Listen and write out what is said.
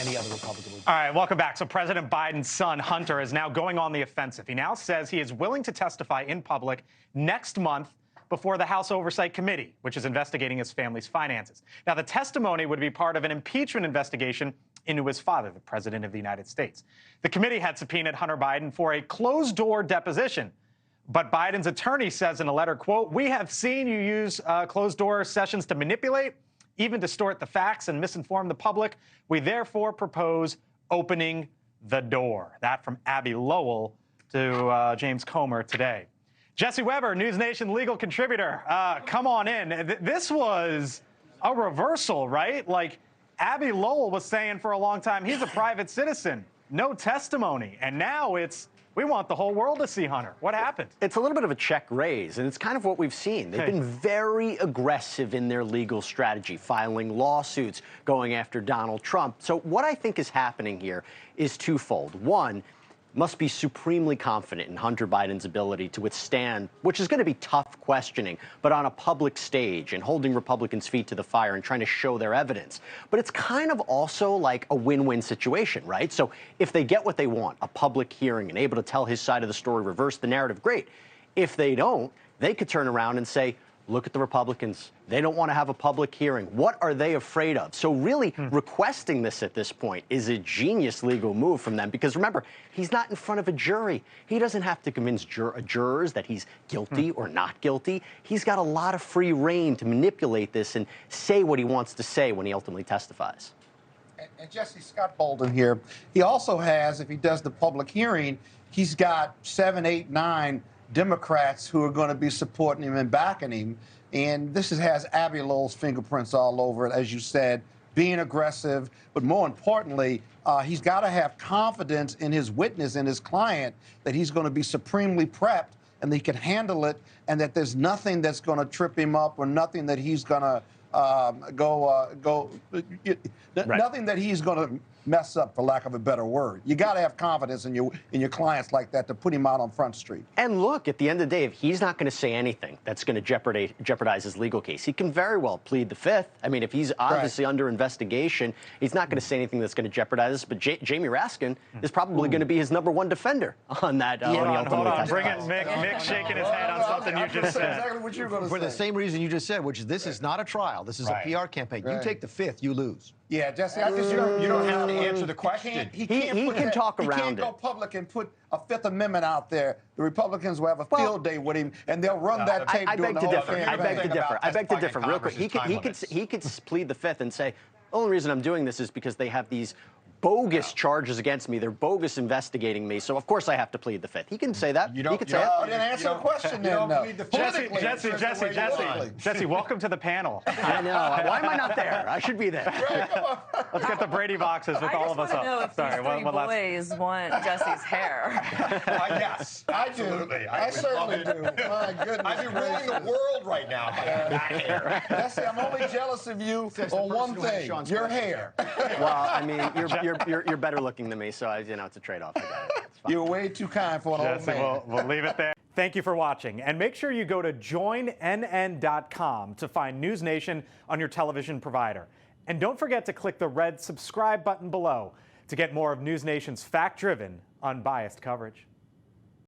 any other Republican would. All right, welcome back. So President Biden's son, Hunter, is now going on the offensive. He now says he is willing to testify in public next month before the House Oversight Committee, which is investigating his family's finances. Now, the testimony would be part of an impeachment investigation into his father, the President of the United States. The committee had subpoenaed Hunter Biden for a closed-door deposition. But Biden's attorney says in a letter, quote, "We have seen you use closed-door sessions to manipulate, even distort the facts and misinform the public. We therefore propose opening the door." That from Abby Lowell to James Comer today. Jesse Weber, NewsNation legal contributor, come on in. This was a reversal, right? Like Abby Lowell was saying for a long time, he's a private citizen, no testimony. And now it's, we want the whole world to see Hunter. What happened? It's a little bit of a check raise, and it's kind of what we've seen. They've been very aggressive in their legal strategy, filing lawsuits, going after Donald Trump. So what I think is happening here is twofold. One, must be supremely confident in Hunter Biden's ability to withstand, which is going to be tough questioning, but on a public stage and holding Republicans' feet to the fire and trying to show their evidence. But it's kind of also like a win-win situation, right? So if they get what they want, a public hearing and able to tell his side of the story, reverse the narrative, great. If they don't, they could turn around and say, look at the Republicans. They don't want to have a public hearing. What are they afraid of? So really requesting this at this point is a genius legal move from them because remember, he's not in front of a jury. He doesn't have to convince jurors that he's guilty or not guilty. He's got a lot of free rein to manipulate this and say what he wants to say when he ultimately testifies. And Jesse, Scott Bolden here. He also has, if he does the public hearing, he's got 7, 8, 9 Democrats who are going to be supporting him and backing him. And this has Abby Lowell's fingerprints all over it, as you said, being aggressive. But more importantly, he's got to have confidence in his witness and his client that he's going to be supremely prepped and that he can handle it and that there's nothing that's going to trip him up or nothing that he's going to nothing that he's going to mess up, for lack of a better word. You got to have confidence in your clients like that to put him out on Front Street. And look, at the end of the day, if he's not going to say anything that's going to jeopardize his legal case, he can very well plead the fifth. I mean, if he's obviously under investigation, he's not going to say anything that's going to jeopardize us. But Jamie Raskin is probably going to be his #1 defender on that. Hold on. Bring it, Mick. Mick shaking his head on something you just said. Exactly what you're going to say. For the same reason you just said, which is this is not a trial. This is a PR campaign. You take the fifth, you lose. Yeah, Jesse, I just you don't have to answer the question. He can talk around it. He can't go public and put a Fifth Amendment out there. The Republicans will have a field day with him, and they'll run that tape during the whole campaign. I beg to differ. Real quick, he could plead the fifth and say, the only reason I'm doing this is because they have these bogus charges against me. They're bogus investigating me. So, of course, I have to plead the fifth. He can say that. He could say it. Then answer the question then. Jesse, welcome to the panel. I know. Why am I not there? I should be there. Let's get the Brady boxes with all of us up. I just want to know if these boys want Jesse's hair. Yes, I do. Absolutely. I certainly do. My goodness. I'd be ruling the world right now by that hair. Jesse, I'm only jealous of you on one thing, your hair. Well, I mean, you're better looking than me, so it's a trade-off. You're way too kind for an old man. We'll leave it there. Thank you for watching, and make sure you go to joinnn.com to find NewsNation on your television provider. And don't forget to click the red subscribe button below to get more of NewsNation's fact-driven, unbiased coverage.